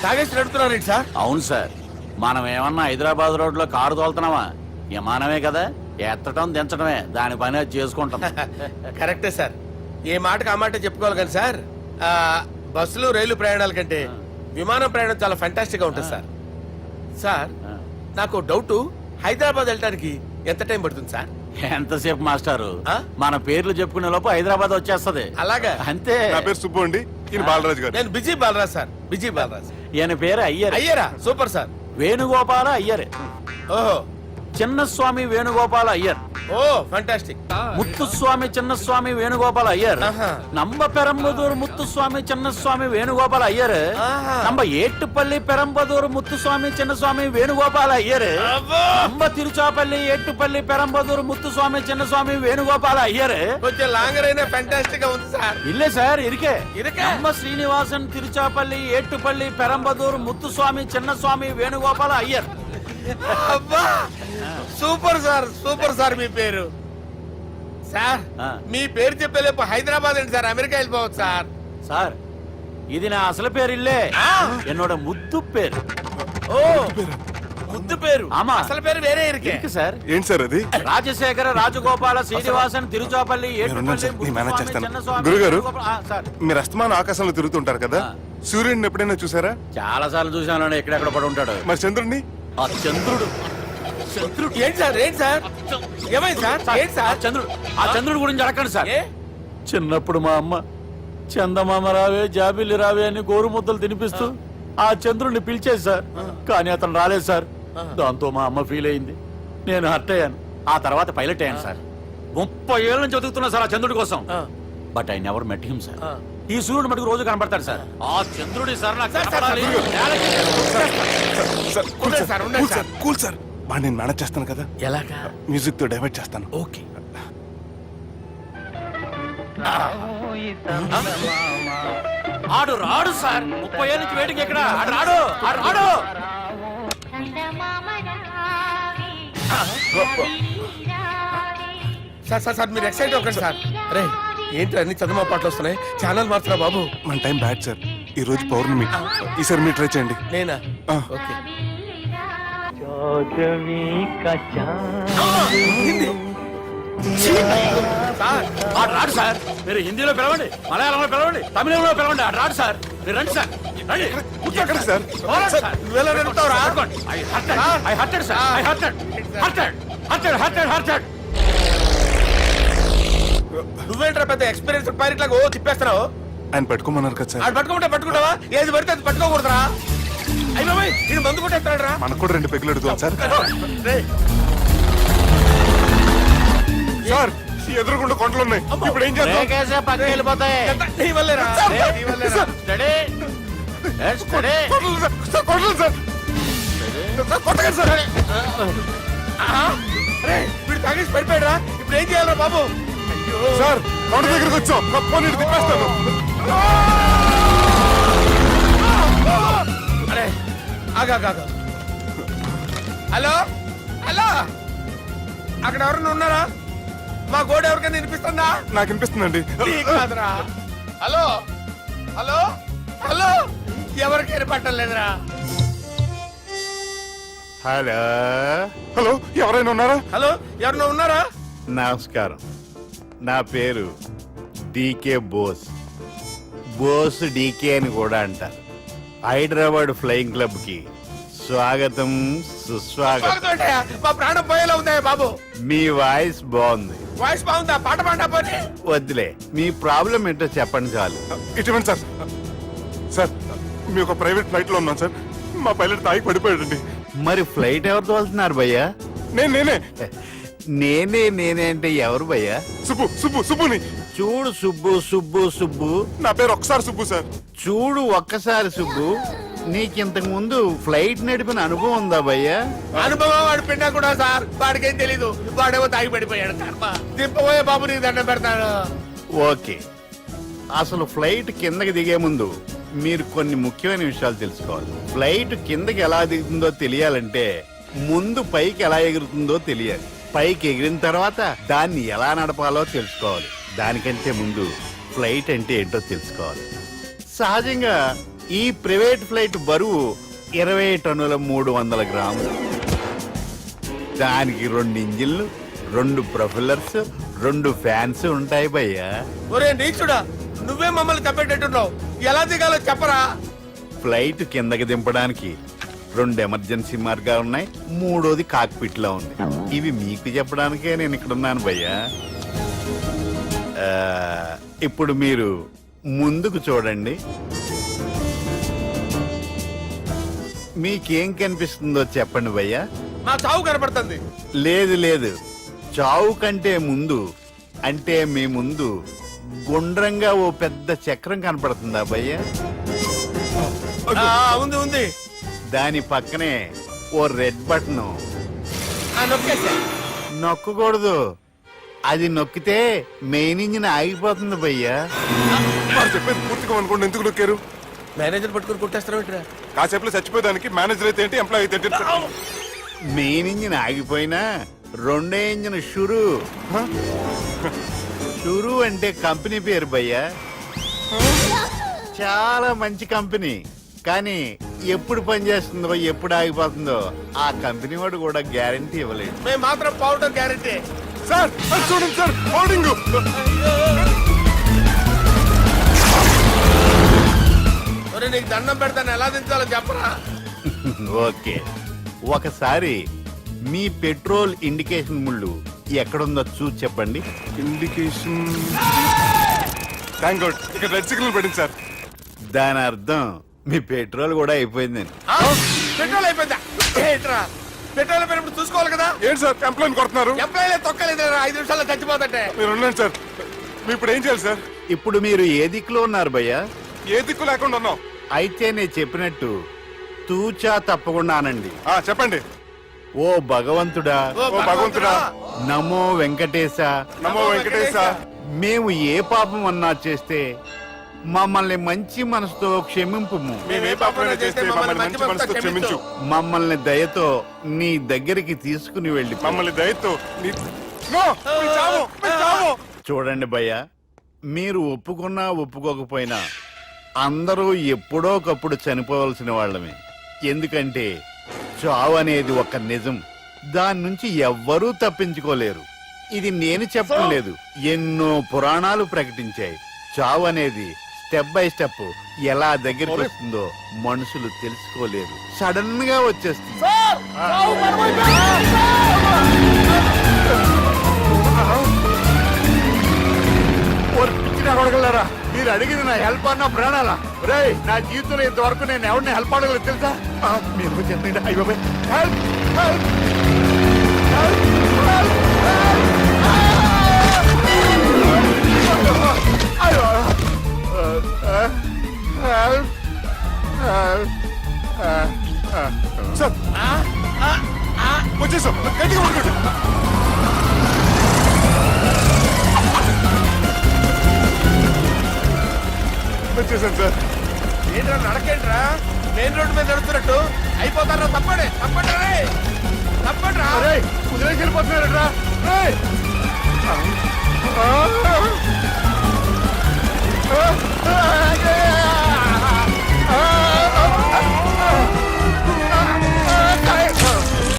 తాగేసి నడుపుతున్నారేంటి సార్? అవును సార్, మనం ఏమన్నా హైదరాబాద్ రోడ్ లో కారు తోలుతున్నావా? విమానమే కదా, ఎత్తటం దించడమే దాని పని అది చేసుకుంటాం. కరెక్టే సార్, ఏ మాటకు ఆ మాట చెప్పుకోవాలి కానీ సార్, బస్సులు రైలు ప్రయాణాల కంటే విమానం ప్రయాణం చాలా ఫెంటాస్టిక్ గా ఉంటుంది సార్. సార్ నాకు డౌట్, హైదరాబాద్ వెళ్ళడానికి ఎంత టైం పడుతుంది సార్? ఎంతసేపు మాస్టారు, మన పేర్లు చెప్పుకునే లోపు హైదరాబాద్ వచ్చేస్తది. అలాగా? అంతే. నా పేరు సుబ్బు అండి, ఈయన బాలరాజు గారు. నేను busy Balraj sir, busy Balraj. ఈయన పేరు అయ్యర్. అయ్యరా? Super sir. వేణుగోపాల అయ్యర్. ఓహో, చిన్నస్వామి వేణుగోపాల అయ్యర్. Oh fantastic. ముత్తుస్వామి చిన్నస్వామి వేణుగోపాల అయ్యర్. நம்ம பெரம்பதூர் முத்துசுவாமி சின்னசுவாமி வேணுகோபால ஐயர். நம்ம ஏட்டுப்பள்ளி பெரம்பதூர் முத்துசுவாமி சின்னசுவாமி வேணுகோபால ஐயர். நம்ம திருச்சாப்பள்ளி ஏட்டுப்பள்ளி பெரம்பதூர் முத்துசுவாமி சின்னசுவாமி வேணுகோபால ஐயர். కొంచెం లాంగర్ అయినా ఫంటాస్టిక్ గా ఉంది సార్. இல்ல சார், இருக்கே. நம்ம ஸ்ரீனிவாசன் திருச்சாப்பள்ளி ஏட்டுப்பள்ளி பெரம்பதூர் முத்துசுவாமி சின்னசுவாமி வேணுகோபால ஐயர். అబ్బా సూపర్ సార్, సూపర్ సార్. మీ పేరు సార్, మీ పేరు చెప్పేలేపు హైదరాబాద్ ఏంటి సార్, అమెరికా వెళ్ళిపోవచ్చు సార్. సార్ ఇది నా అసలు పేరు ఇల్లే, என்னோட ముద్దు పేరు. ఓ ముద్దు పేరు. ఆమా, అసలు పేరు వేరే ఇருக்கு సార్. ఏంటి సార్ అది? రాజశేఖర రాజగోపాల శ్రీనివాసన్ తిరుచాపల్లి గురుగారు, మీరు అస్తమానం ఆకాశంలో తిరుగుతుంటారు కదా, సూర్యుడిని ఎప్పుడైనా చూసారా? చాలా సార్లు చూసాను, ఎక్కడెక్కడ పడి ఉంటాడు. మరి చంద్రుడిని? ఆ చంద్రుడు. ఏంటి సార్, ఏంటి సార్, ఏమైంది సార్? ఏంటి సార్? చంద్రుడు గురించి అడగండి సార్. చిన్నప్పుడు మా అమ్మ చందమామ రావే జాబిల్లి రావే అని గోరు ముద్దలు తినిపిస్తూ ఆ చంద్రుడిని పిలిచేది సార్, కానీ అతను రాలేదు సార్. దాంతో మా అమ్మ ఫీల్ అయింది, నేను హర్ట్ అయ్యాను. ఆ తర్వాత పైలట్ అయ్యాను సార్. 30 ఏళ్ళ నుంచి చదువుతున్నా సార్ ఆ చంద్రుడి కోసం. But I never met him sir. ఈ సూర్యుడు మటుకు రోజు కనబడతాడు సార్. ఆ చంద్రుడి సార్ నాకు కనపడాలి. కూల్ సార్, బాగా నేను మేనేజ్ చేస్తాను కదా. ఎలాగా? మ్యూజిక్ తో డైవర్ట్ చేస్తాను. ఓకే. ఆడు రాడు సార్, 30 ఏళ్ళ నుంచి వేటికి ఎక్కడ రాడు. సార్ సార్ సార్ మీరు ఎక్సైట్ అవ్వకండి సార్. అరే ఏంటి అన్ని చదువు పాటలు వస్తున్నాయి, ఛానల్ మార్చరా బాబు. మన టైం బ్యాడ్ సార్, ఈ రోజు పౌర్ణమి. ఈసారి మీరు ట్రై చేయండి. నేనా? ఓకే. ఆడు రాడు సార్, మీరు హిందీలో పిలవండి, మలయాళంలో పిలవండి, తమిళంలో పిలవండి. ఆడు రాడు సార్, మీరు రండి సార్. నువ్వేంట్రా పెద్ద ఎక్స్పీరియన్స్ పైరెట్ లాగా ఓ తిప్పేస్తున్నావు? ఆయన పట్టుకోమన్నారు కదా సార్. పట్టుకుంటావా? ఏది పడితే అది పట్టుకోకూడదురా. అయ్యో నేను మందు కొట్టేస్తాడు రా. మనకు కూడా 2 పెగ్గులు అడుగుతాం సార్. సార్ ఎదురుకుండా కొండలు ఉన్నాయి, ఇప్పుడు ఏం చేద్దాం? వీడు తాగేసి పడిపోయాడురా, ఇప్పుడు ఏం చేయాలరా బాబు? సార్ కొండ దగ్గరకు వచ్చాం, తిప్పేస్తాను. అరే ఆగా. హలో హలో, అక్కడ ఎవరన్నా ఉన్నారా? మా గోడ ఎవరికైనా వినిపిస్తుందా? నాకు వినిపిస్తుందండి. కాదురా. హలో హలో హలో, ఎవరికి వినపట్టలేదురా. హలో హలో, ఎవరైనా ఉన్నారా? హలో ఎవరన్నా ఉన్నారా? నమస్కారం, నా పేరు డీకే బోస్. బోస్ డీకే అని కూడా అంటారు. హైదరాబాద్ ఫ్లయింగ్ క్లబ్ కి స్వాగతం సుస్వాగతం. మా ప్రాణం పోయేలా ఉందా బాబు? మీ వాయిస్ బాగుంది. వాయిస్ బాగుందా? పాట పాడా పోనీ. వద్దులే, మీ ప్రాబ్లం ఏంటో చెప్పండి చాలు. ఇటువంటి సార్, సార్ మీ ఒక ప్రైవేట్ ఫ్లైట్ లో ఉన్నాం సార్, మా పైలట్ తాగి పడిపోయాడండి. మరి ఫ్లైట్ ఎవరు తోలుతున్నారు భయ్యా? నేనే అంటే ఎవరు భయ్యా? సుబ్బుని. చూడు సుబ్బు, నా పేరు ఒకసారి సుబ్బు సార్. చూడు ఒక్కసారి సుబ్బు, నీకింతకు ముందు ఫ్లైట్ నడిపిన అనుభవం ఉందా భయ్యా? అనుభవం వాడు పిన్నా కూడా సార్, వాడికేం తెలీదు. వాడేమో తాగి పడిపోయాడు. దింపబోయే బాబు నీకు దండం పెడతాడు. ఓకే, అసలు ఫ్లైట్ కిందకి దిగే ముందు మీరు కొన్ని ముఖ్యమైన విషయాలు తెలుసుకోవాలి. ఫ్లైట్ కిందకి ఎలా దిగుతుందో తెలియాలంటే ముందు పైకి ఎలా ఎగురుతుందో తెలియాలి. పైకి ఎగిరిన తర్వాత దాన్ని ఎలా నడపాలో తెలుసుకోవాలి. దానికంటే ముందు ఫ్లైట్ అంటే ఏంటో తెలుసుకోవాలి. సహజంగా ఈ ప్రైవేట్ ఫ్లైట్ బరువు 20 టన్నుల 300 గ్రాములు. దానికి 2 ఇంజిన్లు, 2 ప్రొఫెల్లర్స్, 2 ఫ్యాన్స్ ఉంటాయి భయ్యా. ఒరే నీచుడా, నువ్వే మమ్మల్ని తప్పేటట్టున్నావు. ఎలా దిగాలో చెప్పరా? ఫ్లైట్ కిందకి దింపడానికి 2 ఎమర్జెన్సీ మార్గాలు ఉన్నాయి, 3వది కాక్పిట్ లో ఉంది. ఇవి మీకు చెప్పడానికే నేను ఇక్కడ ఉన్నాను భయ్యా. ఇప్పుడు మీరు ముందుకు చూడండి. మీకేం కనిపిస్తుందో చెప్పండి భయ్యా. మా చావు కనపడుతుంది. లేదు లేదు, చావు కంటే ముందు అంటే మీ ముందు గుండ్రంగా ఓ పెద్ద చక్రం కనపడుతుందా భయ్యా? ఉంది ఉంది. దాని పక్కనే ఓ రెడ్ బటన్. నొక్కేసా. నొక్కకూడదు, అది నొక్కితే మెయిన్ ఇంజిన్ ఆగిపోతుంది భయ్యా. వాడు చెప్పేది పూర్తిగా అనుకోండి, ఎందుకు నొక్కారు? మేనేజర్ పట్టుకుని కొట్టేస్తారా? కాసేపులో చచ్చిపోయేదానికి మేనేజర్ అయితే ఏంటి, ఎంప్లాయ్ అయితే ఏంటి? మెయిన్ ఇంజిన్ ఆగిపోయినా 2వ ఇంజిన్ షురు. షురు అంటే కంపెనీ పేరు భయ్యా. చాలా మంచి కంపెనీ, కానీ ఎప్పుడు పనిచేస్తుందో ఎప్పుడు ఆగిపోతుందో ఆ కంపెనీ వాడు కూడా గ్యారంటీ ఇవ్వలేదు. మేము మాత్రం పౌడర్ గ్యారెంటీ. సార్ అది చూడండి సార్, హోర్డింగ్. ఒరే నీకు దండం పెడతాను, ఎలా దించాలో చెప్పరా? ఓకే, ఒకసారి మీ పెట్రోల్ ఇండికేషన్ ముళ్ళు ఎక్కడుందో చూసి చెప్పండి. ఇండికేషన్. థ్యాంక్ గాడ్, ఇక్కడ రెడ్ సిగ్నల్ పడింది సార్. దాని అర్థం మీ పెట్రోల్ కూడా అయిపోయిందని. పెట్రోల్ అయిపోయిందా? ఏంట్రా పెట్రోల్ అయిపోయినప్పుడు చూసుకోవాలి కదా. ఏంటి సార్ ఎంప్లాయ్ కొడుతున్నారు? ఎంప్లాయీలే తొక్కలేదు, 5 నిమిషాల్లో చచ్చిపోతుంటే. మీరు ఉండండి సార్, మీరు ఇప్పుడు ఏం చేయాలి సార్? ఇప్పుడు మీరు ఏ దిక్కులో ఉన్నారు భయ్యా? ఏ దిక్కు లేకుండా ఉన్నాం. అయితే నేను చెప్పినట్టు తూచా తప్పకుండా అనండి. చెప్పండి. ఓ భగవంతుడా, ఓ భగవంతుడా, నమో వెంకటేశ, నమో వెంకటేశ. మేము ఏ పాపం అన్నా చేస్తే మమ్మల్ని మంచి మనసుతో క్షమింపుము. మేమే పాపమైనా చేస్తే మమ్మల్ని మంచి మనసుతో క్షమించు. మమ్మల్ని దయతో నీ దగ్గరికి తీసుకుని వెళ్ళి మమ్మల్ని దయతో నో, మీ చావు, మీ చావు. చూడండి భయ్య, మీరు ఒప్పుకున్నా ఒప్పుకోకపోయినా అందరూ ఎప్పుడో ఒకప్పుడు చనిపోవలసిన వాళ్ళమే. ఎందుకంటే చావు అనేది ఒక నిజం, దాని నుంచి ఎవ్వరూ తప్పించుకోలేరు. ఇది నేను చెప్పడం లేదు, ఎన్నో పురాణాలు ప్రకటించాయి. చావు అనేది స్టెప్ బై స్టెప్ ఎలా దగ్గరికి వస్తుందో మనుషులు తెలుసుకోలేరు, సడన్ గా వచ్చేస్తుంది. అడగలరా, మీరు అడిగింది నా హెల్ప్ అన్న ప్రాణాలా? రే, నా జీవితంలో ఇంతవరకు నేను ఎవరిని హెల్ప్ అడగలేదు తెలుసా? మీరు చెప్పండి. అయ్యో హెల్ప్, హెల్ప్, సార్ వచ్చేసాం, గట్టిగా పడుకోండి. వచ్చేసాను సార్. ఏంట్రా నడకేంట్రా, మెయిన్ రోడ్డు మీద నడుస్తున్నట్టు అయిపోతారా? తప్పండి తప్పండి రే, తప్పండి రా. కుదిరేసి వెళ్ళిపోతున్నారట్రా. ఆ